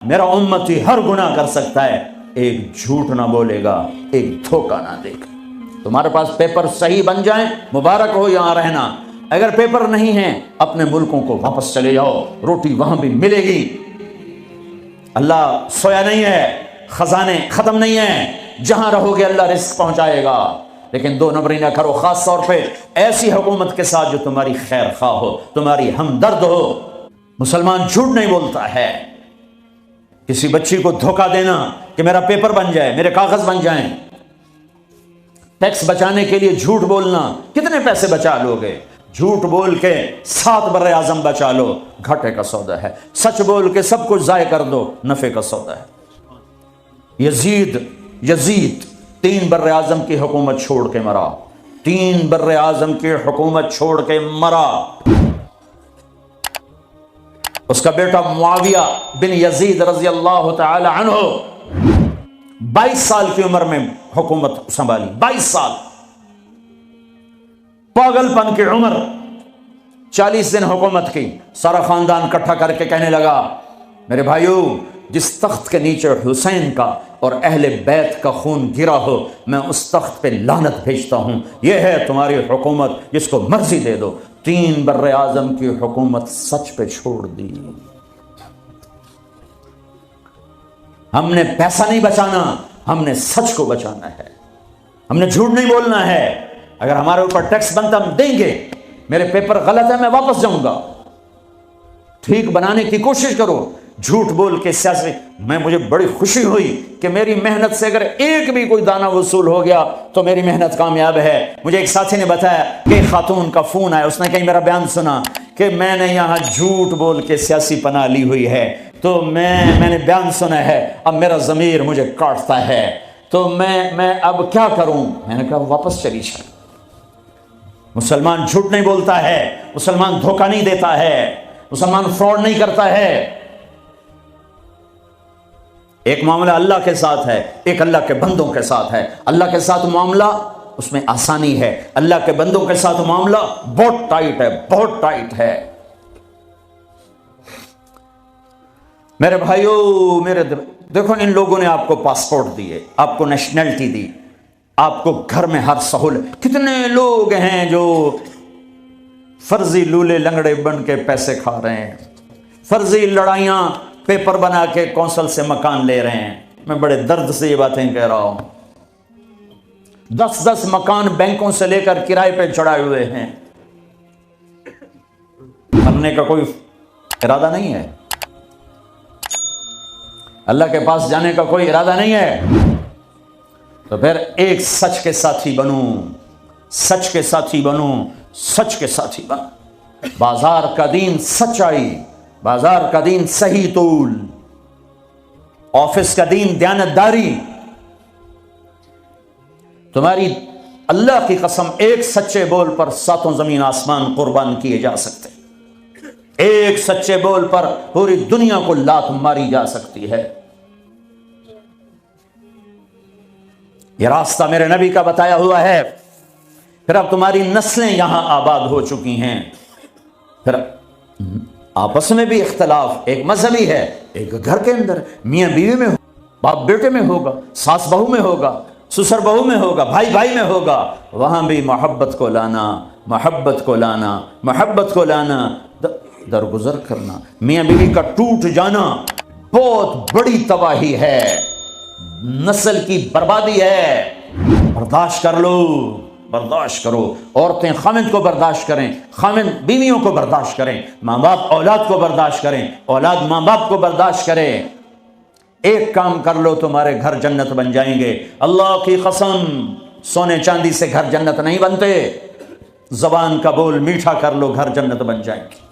मेरा उम्मती हर गुनाह कर सकता है, एक झूठ ना बोलेगा, एक धोखा ना देगा। तुम्हारे पास पेपर सही बन जाए, मुबारक हो यहां रहना। अगर पेपर नहीं है, अपने मुल्कों को वापस चले जाओ, रोटी वहां भी मिलेगी। अल्लाह सोया नहीं है, खजाने खत्म नहीं है, जहां रहोगे अल्लाह रिस्क पहुंचाएगा। लेकिन दो नंबरी ना करो, खास तौर पे ऐसी हुकूमत के साथ जो तुम्हारी खैर खा हो, तुम्हारी हमदर्द हो। मुसलमान झूठ नहीं बोलता है। किसी बच्ची को धोखा देना कि मेरा पेपर बन जाए, मेरे कागज बन जाएं, टैक्स बचाने के लिए झूठ बोलना, कितने पैसे बचा लोगे? झूठ बोल के 7 बर्रे आजम बचा लो, घाटे का सौदा है। सच बोल के सब कुछ जाय कर दो, नफे का सौदा है। यजीद 3 बर्रे आजम की हुकूमत छोड़ के मरा, 3 बर्रे आजम की हुकूमत छोड़ के मरा। उसका बेटा मुआविया बिन यजीद रजी अल्लाह तआला अन्हु 22 साल की उम्र में हुकूमत संभाली। 22 साल, पागलपन की उम्र। 40 दिन हुकूमत की। सारा खानदान इकट्ठा करके कहने लगा, मेरे भाइयों, जिस तख्त के नीचे हुसैन का और अहले बैत का खून गिरा हो, मैं उस तख्त पे लानत भेजता हूं। यह है तुम्हारी हुकूमत, जिसको मर्जी दे दो। 3 बर्रे आजम की हुकूमत सच पे छोड़ दी। हमने पैसा नहीं बचाना, हमने सच को बचाना है। हमने झूठ नहीं बोलना है। अगर हमारे ऊपर टैक्स बनता हम देंगे। मेरे पेपर गलत है, मैं वापस जाऊंगा। ठीक बनाने की कोशिश करो। झूठ बोल के सियासी मुझे बड़ी खुशी हुई कि मेरी मेहनत से अगर एक भी कोई दाना वसूल हो गया तो मेरी मेहनत कामयाब है। मुझे एक साथी ने बताया कि खातून का फोन आया, उसने कहीं मेरा बयान सुना कि मैंने यहां झूठ बोल के सियासी पनाह ली हुई है, तो मैंने बयान सुना है, अब मेरा ज़मीर मुझे काटता है, तो मैं अब क्या करूं? मैंने कहा वापस चली जाए। मुसलमान झूठ नहीं बोलता है, मुसलमान धोखा नहीं देता है, मुसलमान फ्रॉड नहीं करता है। एक मामला अल्लाह के साथ है, एक अल्लाह के बंदों के साथ है। अल्लाह के साथ मामला, उसमें आसानी है। अल्लाह के बंदों के साथ मामला बहुत टाइट है, बहुत टाइट है। मेरे भाइयों, देखो, इन लोगों ने आपको पासपोर्ट दिए, आपको नेशनैलिटी दी, आपको घर में हर सहूलत। कितने लोग हैं जो फर्जी लूले लंगड़े बन के पैसे खा रहे हैं, फर्जी लड़ाइयां, पेपर बना के कौंसल से मकान ले रहे हैं। मैं बड़े दर्द से ये बातें कह रहा हूं। 10-10 मकान बैंकों से लेकर किराए पे चढ़ाए हुए हैं। मरने का कोई इरादा नहीं है, अल्लाह के पास जाने का कोई इरादा नहीं है। तो फिर एक सच के साथी बनूं, सच के साथी बनूं, सच के साथी बनूं। बाजार का दीन सच्चाई, बाजार का दीन सही तूल, ऑफिस का दीन दयानतदारी। तुम्हारी अल्लाह की कसम, एक सच्चे बोल पर 7 जमीन आसमान कुर्बान किए जा सकते। एक सच्चे बोल पर पूरी दुनिया को लात मारी जा सकती है। यह रास्ता मेरे नबी का बताया हुआ है। फिर अब तुम्हारी नस्लें यहां आबाद हो चुकी हैं। फिर आपस में भी इख्तलाफ, एक मजहबी है, एक घर के अंदर मियां बीवी में, बाप बेटे में होगा, सास बहू में होगा, ससुर बहू में होगा, भाई भाई में होगा। वहां भी मोहब्बत को लाना, मोहब्बत को लाना, मोहब्बत को लाना, दरगुजर करना। मियां बीवी का टूट जाना बहुत बड़ी तबाही है, नस्ल की बर्बादी है। बर्दाश्त कर लो, बर्दाश्त करो। औरतें खामिद को बर्दाश्त करें, खामिद बीवियों को बर्दाश्त करें, माँ बाप औलाद को बर्दाश्त करें, औलाद माँ बाप को बर्दाश्त करें। एक काम कर लो, तुम्हारे घर जन्नत बन जाएंगे। अल्लाह की कसम, सोने चांदी से घर जन्नत नहीं बनते। जबान का बोल मीठा कर लो, घर जन्नत बन जाएंगे।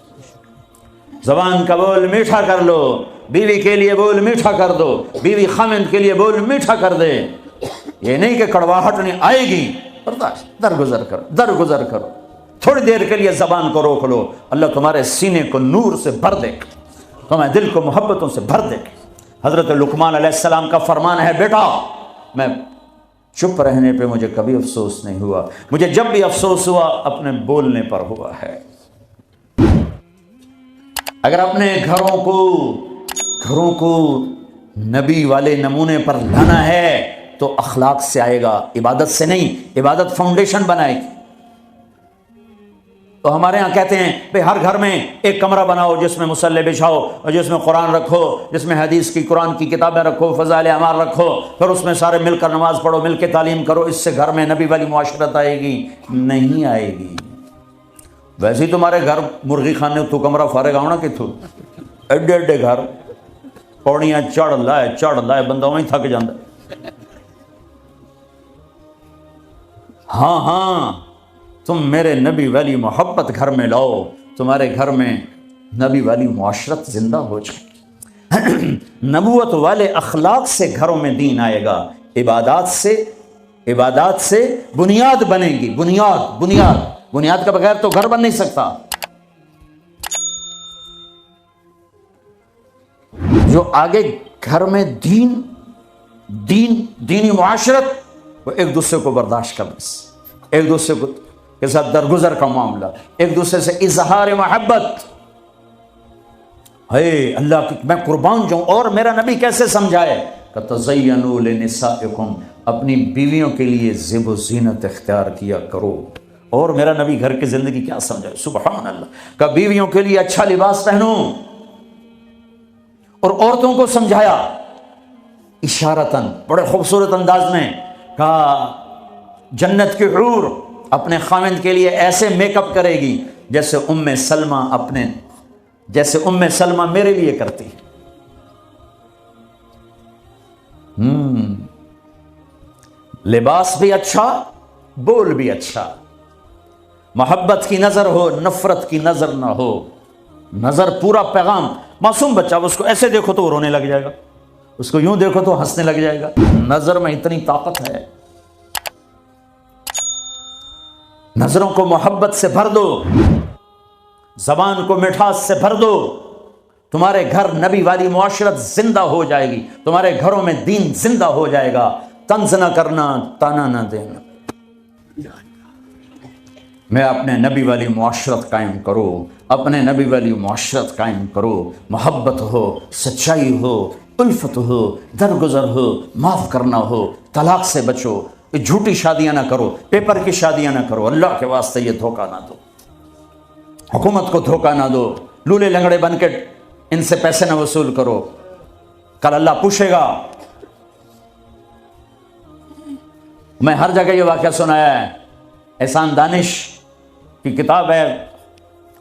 जबान का बोल मीठा कर लो, बीवी के लिए बोल मीठा कर दो, बीवी खामिद के लिए बोल मीठा कर दे। ये नहीं कि कड़वाहट नहीं आएगी, बर्दाश्त, दरगुजर करो, दरगुजर करो। थोड़ी देर के लिए जबान को रोक लो, अल्लाह तुम्हारे सीने को नूर से भर देगा, तुम्हारे दिल को मोहब्बतों से भर देगा। हजरत लुकमान अलैहिस्सलाम का फरमान है, बेटा मैं चुप रहने पे मुझे कभी अफसोस नहीं हुआ, मुझे जब भी अफसोस हुआ अपने बोलने पर हुआ है। अगर अपने घरों को घरों को नबी वाले नमूने पर लाना है तो अखलाक से आएगा, इबादत से नहीं। इबादत फाउंडेशन बनाएगी। तो हमारे यहाँ कहते हैं भाई हर घर में एक कमरा बनाओ जिसमें मुसल्ले बिछाओ और जिसमें कुरान रखो, जिसमें हदीस की कुरान की किताबें रखो, फ़ज़ाइल अमाल रखो, फिर उसमें सारे मिलकर नमाज पढ़ो, मिलकर तालीम करो। इससे घर में नबी वाली मुआशरत आएगी? नहीं आएगी। वैसे ही तुम्हारे घर मुर्गी खाने तू कमरा फारेगा होना कि तू एडे एडे घर पौड़ियाँ चढ़ लाए बंदा वहीं थक जाता। हाँ, तुम मेरे नबी वाली मोहब्बत घर में लाओ, तुम्हारे घर में नबी वाली मुआशरत जिंदा हो जाए। नबूवत वाले अखलाक से घरों में दीन आएगा। इबादत से बुनियाद बनेगी। बुनियाद के बगैर तो घर बन नहीं सकता। जो आगे घर में दीनी मुआशरत, वो एक दूसरे को बर्दाश्त करना, एक दूसरे को के साथ दरगुजर का मामला, एक दूसरे से इजहार मोहब्बत। हे अल्लाह की मैं कुर्बान जाऊं। और मेरा नबी कैसे समझाए? तज़य्यनू लिनिसाइकुम, अपनी बीवियों के लिए ज़िब व ज़ीनत इख्तियार किया करो। और मेरा नबी घर की जिंदगी क्या समझाए? सुबहान अल्लाह। का बीवियों के लिए अच्छा लिबास पहनो। और औरतों को समझाया इशारतन, बड़े खूबसूरत अंदाज में कहा जन्नत की हूर अपने खाविंद के लिए ऐसे मेकअप करेगी जैसे उम्मे सलमा मेरे लिए करती है। लिबास भी अच्छा, बोल भी अच्छा, मोहब्बत की नजर हो, नफरत की नजर ना हो। नजर पूरा पैगाम। मासूम बच्चा, उसको ऐसे देखो तो वो रोने लग जाएगा, उसको यूं देखो तो हंसने लग जाएगा। नजर में इतनी ताकत है। नजरों को मोहब्बत से भर दो, जबान को मिठास से भर दो। तुम्हारे घर नबी वाली मुआशरत जिंदा हो जाएगी, तुम्हारे घरों में दीन जिंदा हो जाएगा। तंज न करना, ताना न देना। मैं अपने नबी वाली मुआशरत कायम करो, अपने नबी वाली मुआशरत कायम करो। मोहब्बत हो, सच्चाई हो, उल्फत हो, दरगुजर हो, माफ़ करना हो, तलाक से बचो, झूठी शादियां ना करो, पेपर की शादियां ना करो। अल्लाह के वास्ते ये धोखा ना दो, हुकूमत को धोखा ना दो। लूले लंगड़े बन के इनसे पैसे ना वसूल करो, कल अल्लाह पूछेगा। मैं हर जगह ये वाक़या सुनाया है। एहसान दानिश की किताब है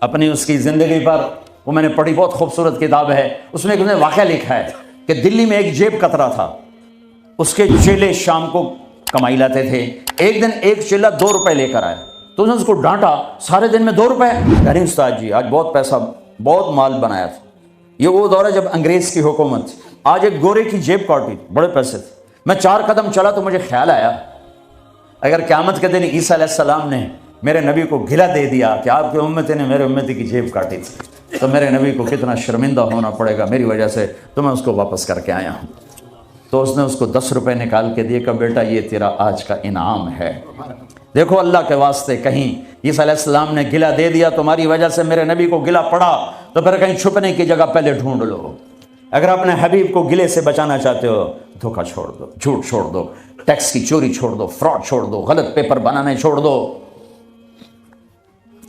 अपनी उसकी ज़िंदगी पर, वो मैंने पढ़ी, बहुत खूबसूरत किताब है। उसमें एक वाक़या लिखा है कि दिल्ली में एक जेब कतरा था, उसके चेले शाम को कमाई लाते थे। एक दिन एक चेला 2 रुपए लेकर आया तो उसने उसको डांटा, सारे दिन में 2 रुपए? अरे उस्ताद जी, आज बहुत पैसा, बहुत माल बनाया था। ये वो दौर है जब अंग्रेज़ की हुकूमत थी। आज एक गोरे की जेब काटी, बड़े पैसे थे। मैं 4 कदम चला तो मुझे ख्याल आया, अगर क़यामत के दिन ईसा अलैहिस्सलाम ने मेरे नबी को गिला दे दिया कि आपके उम्मती ने मेरे उम्मती की जेब काटी थी, तो मेरे नबी को कितना शर्मिंदा होना पड़ेगा मेरी वजह से, तो मैं उसको वापस करके आया हूँ। तो उसने उसको 10 रुपए निकाल के दिए, कि बेटा ये तेरा आज का इनाम है। देखो अल्लाह के वास्ते, कहीं ईसा अलैहिस्सलाम ने गिला दे दिया, तुम्हारी वजह से मेरे नबी को गिला पड़ा, तो फिर कहीं छुपने की जगह पहले ढूंढ लो। अगर अपने हबीब को गिले से बचाना चाहते हो, धोखा छोड़ दो, झूठ छोड़ दो, टैक्स की चोरी छोड़ दो, फ्रॉड छोड़ दो, गलत पेपर बनाने छोड़ दो।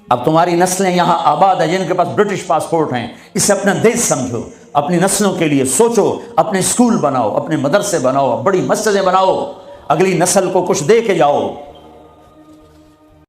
अब तुम्हारी नस्लें यहाँ आबाद है जिनके पास ब्रिटिश पासपोर्ट हैं, इसे अपना देश समझो, अपनी नस्लों के लिए सोचो, अपने स्कूल बनाओ, अपने मदरसे बनाओ, बड़ी मस्जिदें बनाओ, अगली नस्ल को कुछ दे के जाओ।